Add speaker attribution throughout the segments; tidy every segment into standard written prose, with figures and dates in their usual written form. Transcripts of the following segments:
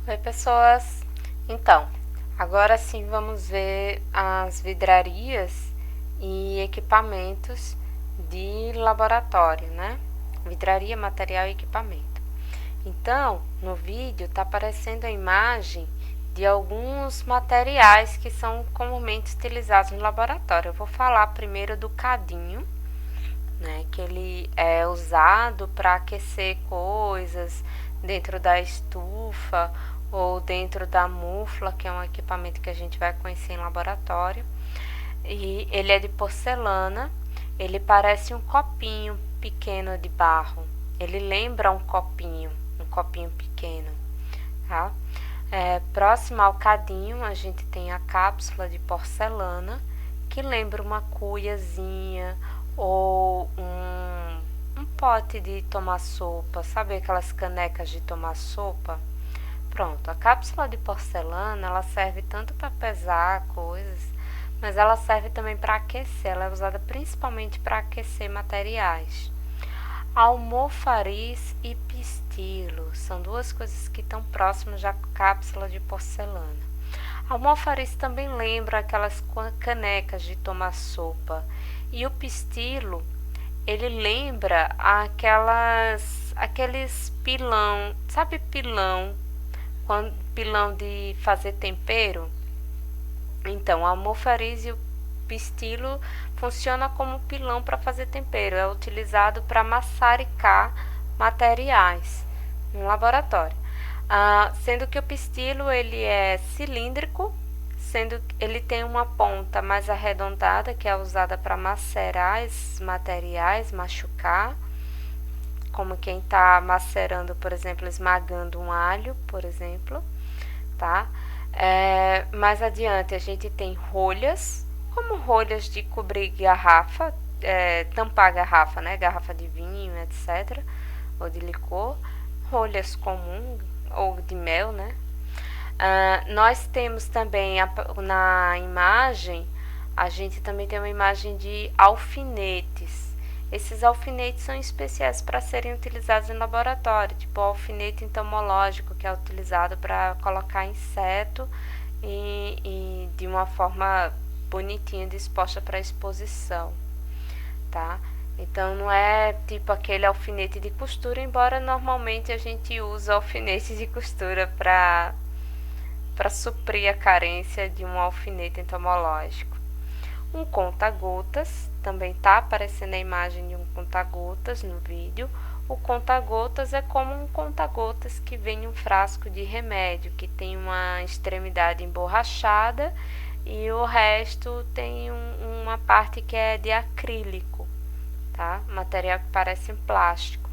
Speaker 1: Oi, pessoas! Então, agora sim vamos ver as vidrarias e equipamentos de laboratório, né? Vidraria, material e equipamento. Então, no vídeo está aparecendo a imagem de alguns materiais que são comumente utilizados no laboratório. Eu vou falar primeiro do cadinho, né, que ele é usado para aquecer coisas dentro da estufa ou dentro da mufla, que é um equipamento que a gente vai conhecer em laboratório. E ele é de porcelana, ele parece um copinho pequeno de barro. Ele lembra um copinho pequeno, tá? Próximo ao cadinho, a gente tem a cápsula de porcelana, que lembra uma cuiazinha ou um pote de tomar sopa, sabe aquelas canecas de tomar sopa? Pronto, a cápsula de porcelana, ela serve tanto para pesar coisas, mas ela serve também para aquecer, ela é usada principalmente para aquecer materiais. Almofariz e pistilo são duas coisas que estão próximas da cápsula de porcelana. Almofariz também lembra aquelas canecas de tomar sopa. E o pistilo, ele lembra aqueles pilão, sabe pilão, pilão de fazer tempero? Então, a almofariz e o pistilo funciona como pilão para fazer tempero, é utilizado para maçaricar materiais no laboratório. Sendo que o pistilo ele é cilíndrico, sendo que ele tem uma ponta mais arredondada que é usada para macerar esses materiais, machucar, como quem está macerando, por exemplo, esmagando um alho, por exemplo, tá? Mais adiante a gente tem rolhas, como rolhas de cobrir garrafa, tampar garrafa, né? Garrafa de vinho, etc. Ou de licor, rolhas comuns ou de mel, né? Nós temos também na imagem, a gente também tem uma imagem de alfinetes. Esses alfinetes são especiais para serem utilizados em laboratório, tipo o alfinete entomológico, que é utilizado para colocar inseto e de uma forma bonitinha, disposta para exposição, tá? Então não é tipo aquele alfinete de costura, embora normalmente a gente usa alfinete de costura para suprir a carência de um alfinete entomológico. Um conta-gotas, também está aparecendo a imagem de um conta-gotas no vídeo. O conta-gotas é como um conta-gotas que vem em um frasco de remédio, que tem uma extremidade emborrachada e o resto tem uma parte que é de acrílico, tá? Material que parece um plástico.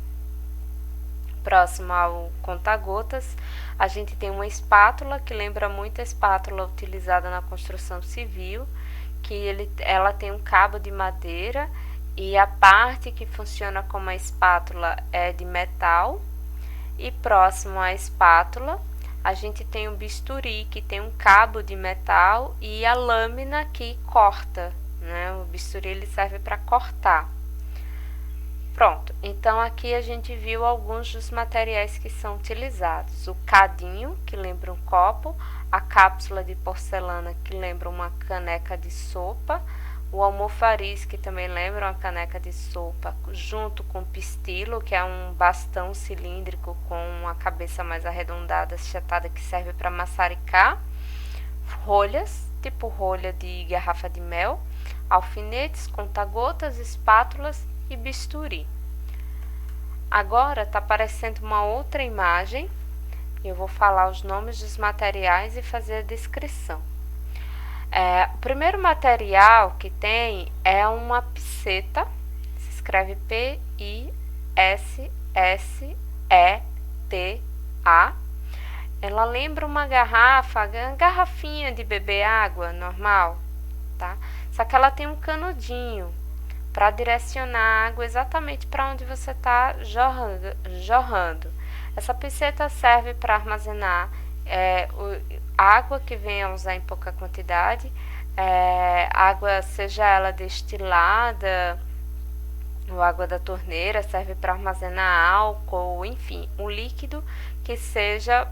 Speaker 1: Próximo ao conta-gotas, a gente tem uma espátula que lembra muito a espátula utilizada na construção civil, que ela tem um cabo de madeira e a parte que funciona como a espátula é de metal. E próximo à espátula, a gente tem um bisturi que tem um cabo de metal e a lâmina que corta, né? O bisturi ele serve para cortar. Pronto, então aqui a gente viu alguns dos materiais que são utilizados. O cadinho, que lembra um copo, a cápsula de porcelana, que lembra uma caneca de sopa, o almofariz, que também lembra uma caneca de sopa, junto com o pistilo, que é um bastão cilíndrico com uma cabeça mais arredondada, achatada, que serve para maçaricar, rolhas, tipo rolha de garrafa de mel, alfinetes, conta-gotas, espátulas e bisturi. Agora está aparecendo uma outra imagem. Eu vou falar os nomes dos materiais e fazer a descrição. O primeiro material que tem é uma piceta, se escreve P-I-S-S-E-T-A. Ela lembra uma garrafinha de beber água normal, tá? Só que ela tem um canudinho para direcionar a água exatamente para onde você está jorrando. Essa piceta serve para armazenar água que venha a usar em pouca quantidade, água, seja ela destilada ou água da torneira, serve para armazenar álcool, enfim, um líquido que seja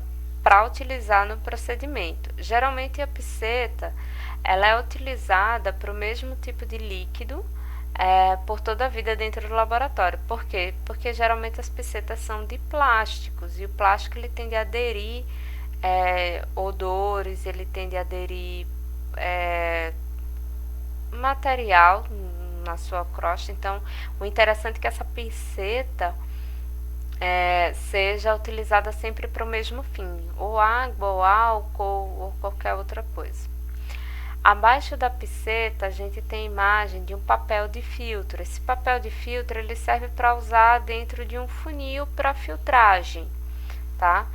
Speaker 1: para utilizar no procedimento. Geralmente a piceta ela é utilizada para o mesmo tipo de líquido por toda a vida dentro do laboratório. Por quê? Porque geralmente as picetas são de plásticos e o plástico ele tende a aderir odores, ele tende a aderir material na sua crosta. Então, o interessante é que essa piceta seja utilizada sempre para o mesmo fim, ou água, ou álcool, ou qualquer outra coisa. Abaixo da piceta a gente tem a imagem de um papel de filtro. Esse papel de filtro ele serve para usar dentro de um funil para filtragem, tá?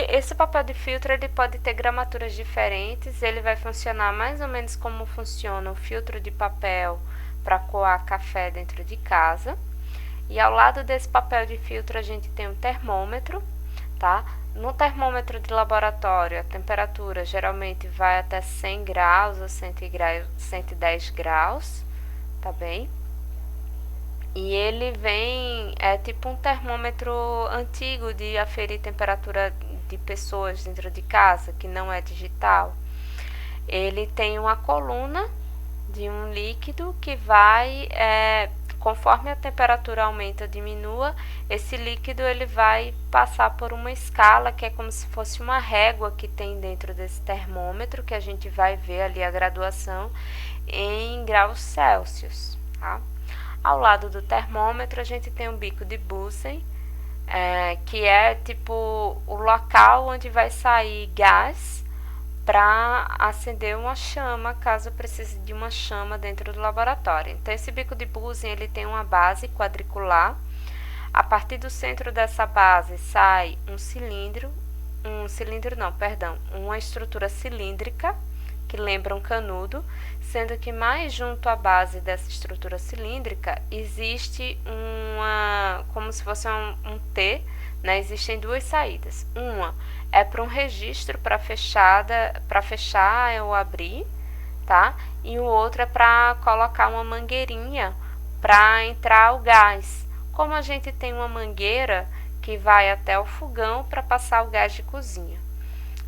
Speaker 1: Esse papel de filtro ele pode ter gramaturas diferentes, ele vai funcionar mais ou menos como funciona o filtro de papel para coar café dentro de casa. E ao lado desse papel de filtro a gente tem um termômetro, tá? No termômetro de laboratório, a temperatura geralmente vai até 100 graus ou 110 graus, tá bem? E ele é tipo um termômetro antigo de aferir temperatura de pessoas dentro de casa, que não é digital. Ele tem uma coluna de um líquido que vai conforme a temperatura aumenta ou diminua, esse líquido ele vai passar por uma escala que é como se fosse uma régua que tem dentro desse termômetro, que a gente vai ver ali a graduação em graus Celsius, tá? Ao lado do termômetro a gente tem um bico de Bunsen, que é tipo o local onde vai sair gás para acender uma chama, caso precise de uma chama dentro do laboratório. Então, esse bico de Bunsen ele tem uma base quadricular. A partir do centro dessa base sai uma estrutura cilíndrica, que lembra um canudo, sendo que mais junto à base dessa estrutura cilíndrica existe como se fosse um T, né? Existem duas saídas. Uma é para um registro para fechar ou abrir, tá? E o outro é para colocar uma mangueirinha para entrar o gás. Como a gente tem uma mangueira que vai até o fogão para passar o gás de cozinha.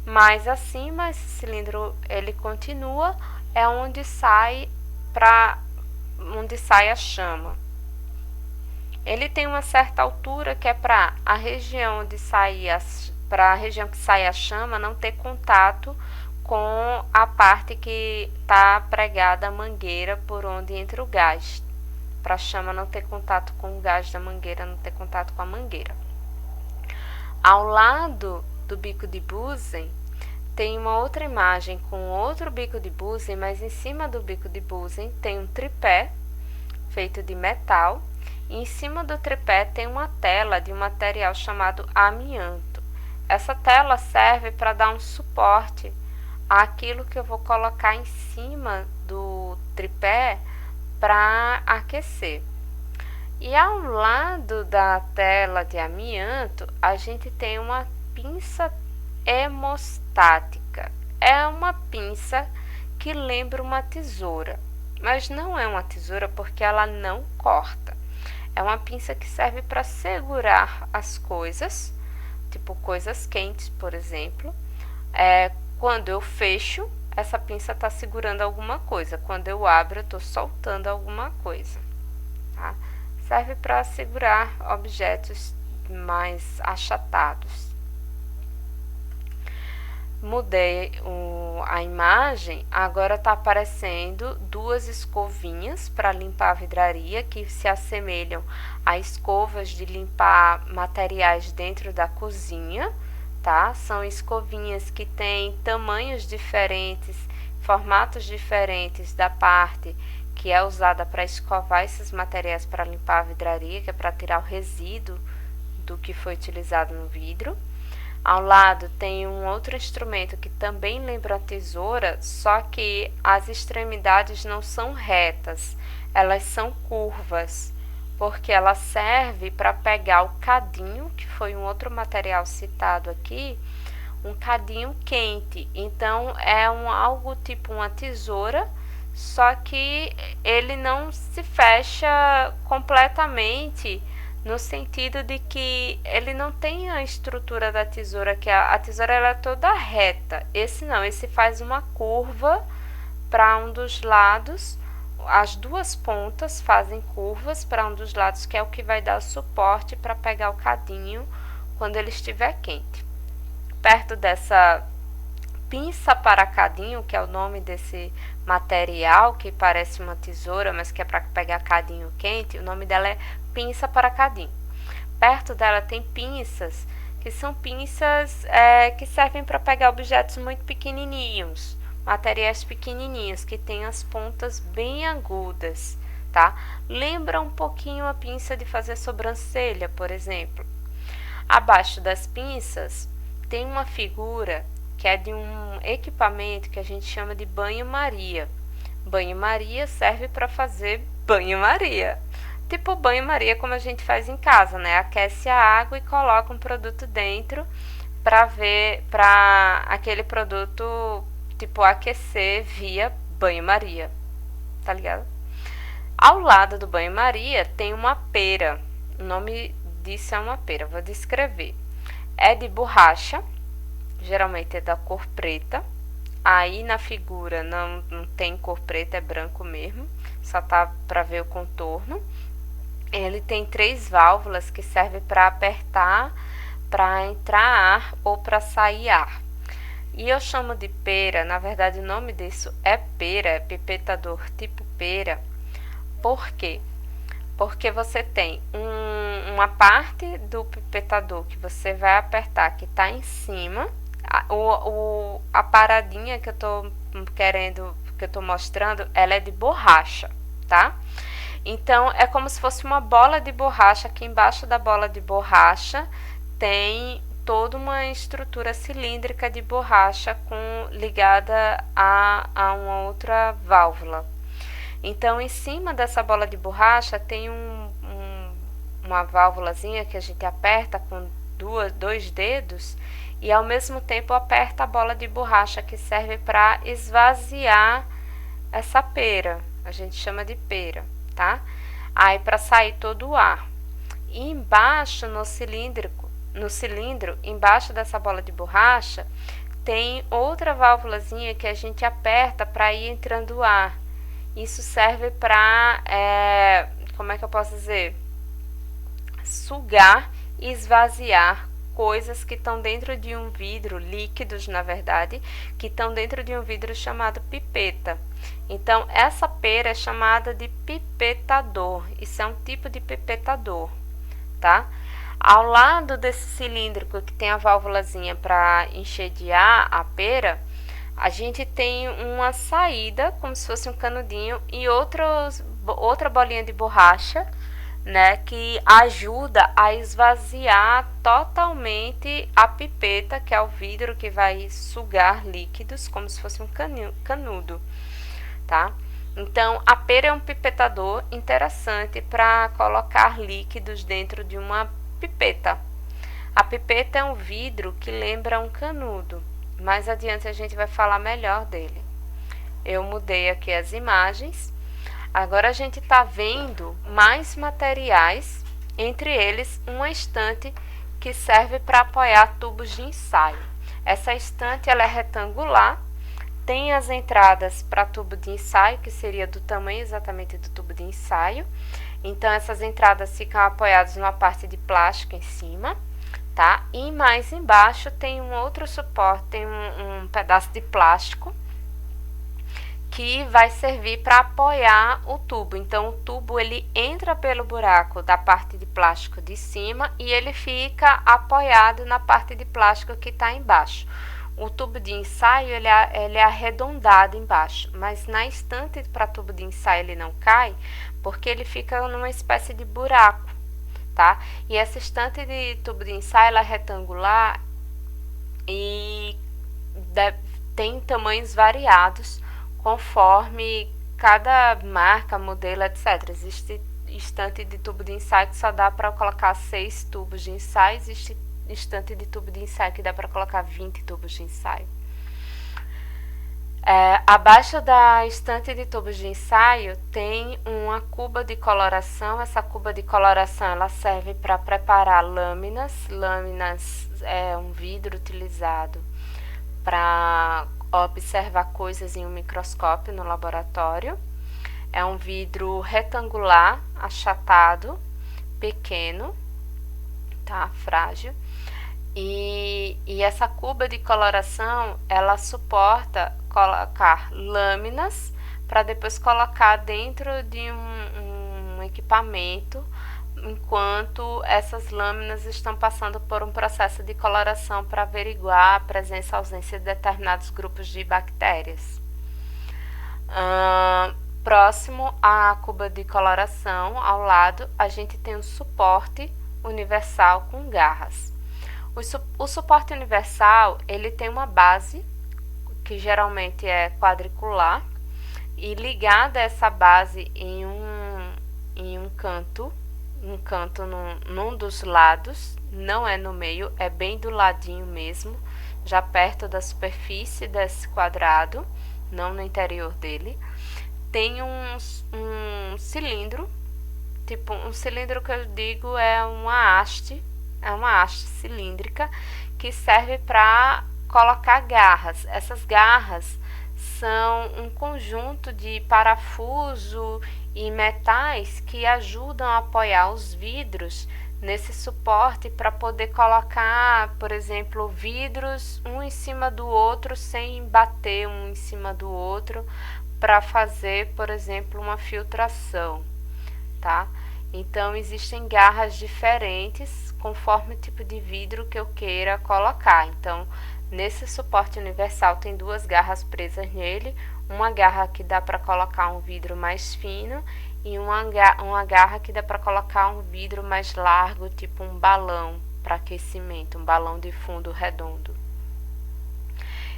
Speaker 1: Mais acima, esse cilindro ele continua, é onde sai a chama. Ele tem uma certa altura que é para a região que sai a chama não ter contato com a parte que está pregada a mangueira por onde entra o gás, para a chama não ter contato com o gás da mangueira, não ter contato com a mangueira. Ao lado do bico de Bunsen tem uma outra imagem com outro bico de Bunsen, mas em cima do bico de Bunsen tem um tripé feito de metal. E em cima do tripé tem uma tela de um material chamado amianto. Essa tela serve para dar um suporte àquilo que eu vou colocar em cima do tripé para aquecer. E ao lado da tela de amianto, a gente tem uma pinça hemostática. É uma pinça que lembra uma tesoura, mas não é uma tesoura porque ela não corta. É uma pinça que serve para segurar as coisas, tipo coisas quentes, por exemplo. Quando eu fecho, essa pinça está segurando alguma coisa. Quando eu abro, eu estou soltando alguma coisa, tá? Serve para segurar objetos mais achatados. Mudei a imagem, agora está aparecendo duas escovinhas para limpar a vidraria que se assemelham a escovas de limpar materiais dentro da cozinha, tá? São escovinhas que têm tamanhos diferentes, formatos diferentes da parte que é usada para escovar esses materiais para limpar a vidraria, que é para tirar o resíduo do que foi utilizado no vidro. Ao lado tem um outro instrumento que também lembra a tesoura, só que as extremidades não são retas, elas são curvas, porque ela serve para pegar o cadinho, que foi um outro material citado aqui, um cadinho quente. Então é algo tipo uma tesoura, só que ele não se fecha completamente no sentido de que ele não tem a estrutura da tesoura, que a tesoura ela é toda reta. Esse não, esse faz uma curva para um dos lados, as duas pontas fazem curvas para um dos lados, que é o que vai dar suporte para pegar o cadinho quando ele estiver quente. Perto dessa pinça para cadinho, que é o nome desse material que parece uma tesoura, mas que é para pegar cadinho quente, o nome dela é pinça para cadinho. Perto dela tem pinças, que são pinças que servem para pegar objetos muito pequenininhos, materiais pequenininhos, que tem as pontas bem agudas, tá? Lembra um pouquinho a pinça de fazer sobrancelha, por exemplo. Abaixo das pinças tem uma figura que é de um equipamento que a gente chama de banho-maria. Banho-maria serve para fazer banho-maria. Tipo banho-maria como a gente faz em casa, né? Aquece a água e coloca um produto dentro para aquele produto tipo aquecer via banho-maria. Tá ligado? Ao lado do banho-maria tem uma pera. O nome disso é uma pera, vou descrever. É de borracha, geralmente é da cor preta. Aí na figura não tem cor preta, é branco mesmo, só tá para ver o contorno. Ele tem 3 válvulas que servem para apertar, para entrar ar ou para sair ar. E eu chamo de pera, na verdade o nome disso é pera, é pipetador tipo pera. Por quê? Porque você tem uma parte do pipetador que você vai apertar que está em cima, a paradinha que eu tô mostrando, ela é de borracha, tá? Então é como se fosse uma bola de borracha. Aqui embaixo da bola de borracha tem toda uma estrutura cilíndrica de borracha ligada a uma outra válvula. Então em cima dessa bola de borracha tem uma válvulazinha que a gente aperta com dois dedos e ao mesmo tempo aperta a bola de borracha, que serve para esvaziar essa pera. A gente chama de pera, tá? Aí para sair todo o ar. E embaixo no cilindro, embaixo dessa bola de borracha, tem outra válvulazinha que a gente aperta para ir entrando o ar. Isso serve para, como é que eu posso dizer? Sugar e esvaziar coisas que estão dentro de um vidro, líquidos na verdade, que estão dentro de um vidro chamado pipeta. Então essa pera é chamada de pipetador. Isso é um tipo de pipetador, tá? Ao lado desse cilíndrico que tem a válvulazinha para encher de ar a pera, a gente tem uma saída, como se fosse um canudinho, e outra bolinha de borracha, né, que ajuda a esvaziar totalmente a pipeta, que é o vidro que vai sugar líquidos, como se fosse um canudo, tá? Então, a pera é um pipetador interessante para colocar líquidos dentro de uma pipeta. A pipeta é um vidro que lembra um canudo. Mais adiante a gente vai falar melhor dele. Eu mudei aqui as imagens. Agora a gente está vendo mais materiais, entre eles uma estante que serve para apoiar tubos de ensaio. Essa estante ela é retangular, tem as entradas para tubo de ensaio, que seria do tamanho exatamente do tubo de ensaio. Então essas entradas ficam apoiadas numa parte de plástico em cima, tá? E mais embaixo tem um outro suporte, tem um pedaço de plástico que vai servir para apoiar o tubo. Então o tubo ele entra pelo buraco da parte de plástico de cima e ele fica apoiado na parte de plástico que está embaixo. O tubo de ensaio ele é arredondado embaixo, mas na estante para tubo de ensaio ele não cai, porque ele fica numa espécie de buraco, tá? E essa estante de tubo de ensaio ela é retangular e tem tamanhos variados conforme cada marca, modelo, etc. Existe estante de tubo de ensaio que só dá para colocar 6 tubos de ensaio, existe estante de tubo de ensaio que dá para colocar 20 tubos de ensaio. Abaixo da estante de tubos de ensaio tem uma cuba de coloração. Essa cuba de coloração ela serve para preparar lâminas. Lâminas é um vidro utilizado para observar coisas em um microscópio no laboratório. É um vidro retangular, achatado, pequeno, tá? Frágil. E essa cuba de coloração, ela suporta colocar lâminas para depois colocar dentro de um equipamento, enquanto essas lâminas estão passando por um processo de coloração para averiguar a presença ou ausência de determinados grupos de bactérias. Próximo à cuba de coloração, ao lado, a gente tem um suporte universal com garras. O suporte universal, ele tem uma base, que geralmente é quadricular, e ligada a essa base em um canto num dos lados, não é no meio, é bem do ladinho mesmo, já perto da superfície desse quadrado, não no interior dele. Tem um cilindro, tipo um cilindro que eu digo é uma haste cilíndrica que serve para colocar garras. Essas garras são um conjunto de parafuso e metais que ajudam a apoiar os vidros nesse suporte para poder colocar, por exemplo, vidros um em cima do outro sem bater um em cima do outro, para fazer, por exemplo, uma filtração, tá? Então, existem garras diferentes conforme o tipo de vidro que eu queira colocar. Então, nesse suporte universal tem duas garras presas nele, uma garra que dá para colocar um vidro mais fino e uma garra que dá para colocar um vidro mais largo, tipo um balão para aquecimento, um balão de fundo redondo.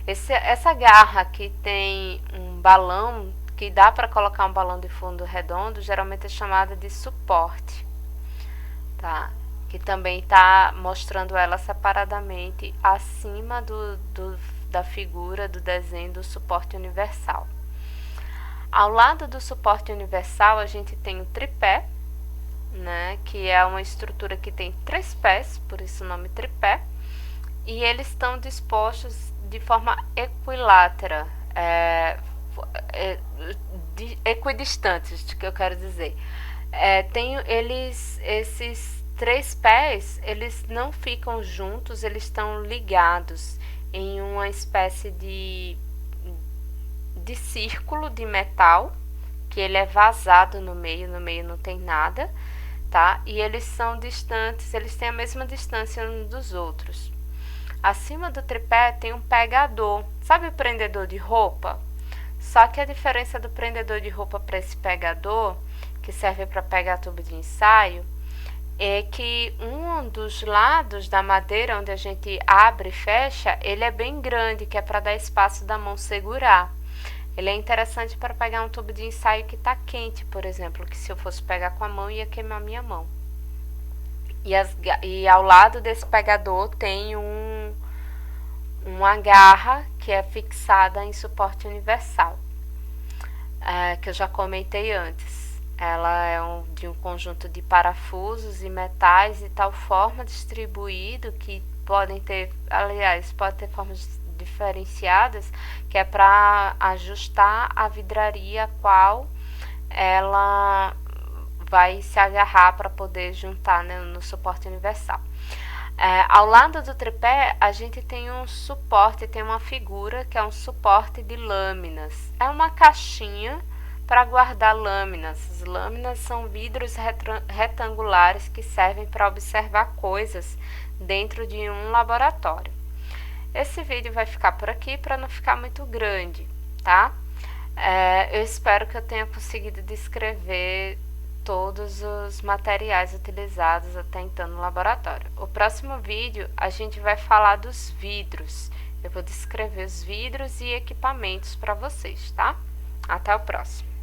Speaker 1: Essa garra que tem um balão, que dá para colocar um balão de fundo redondo, geralmente é chamada de suporte, tá? Que também está mostrando ela separadamente acima da figura do desenho do suporte universal. Ao lado do suporte universal, a gente tem o tripé, né? Que é uma estrutura que tem 3 pés, por isso o nome tripé, e eles estão dispostos de forma equilátera, equidistantes, que eu quero dizer. Esses 3 pés, eles não ficam juntos, eles estão ligados em uma espécie de círculo de metal, que ele é vazado no meio não tem nada, tá? E eles são distantes, eles têm a mesma distância uns dos outros. Acima do tripé tem um pegador, sabe o prendedor de roupa? Só que a diferença do prendedor de roupa para esse pegador, que serve para pegar tubo de ensaio, é que um dos lados da madeira onde a gente abre e fecha, ele é bem grande, que é para dar espaço da mão segurar. Ele é interessante para pegar um tubo de ensaio que está quente, por exemplo, que se eu fosse pegar com a mão ia queimar minha mão. E ao lado desse pegador tem uma garra que é fixada em suporte universal, que eu já comentei antes. Ela é de um conjunto de parafusos e metais de tal forma distribuído que pode ter formas diferenciadas, que é para ajustar a vidraria a qual ela vai se agarrar para poder juntar, né, no suporte universal. Ao lado do tripé, a gente tem um suporte, tem uma figura que é um suporte de lâminas. É uma caixinha para guardar lâminas. As lâminas são vidros retangulares que servem para observar coisas dentro de um laboratório. Esse vídeo vai ficar por aqui para não ficar muito grande, tá? Eu espero que eu tenha conseguido descrever todos os materiais utilizados até então no laboratório. O próximo vídeo a gente vai falar dos vidros. Eu vou descrever os vidros e equipamentos para vocês, tá? Até o próximo.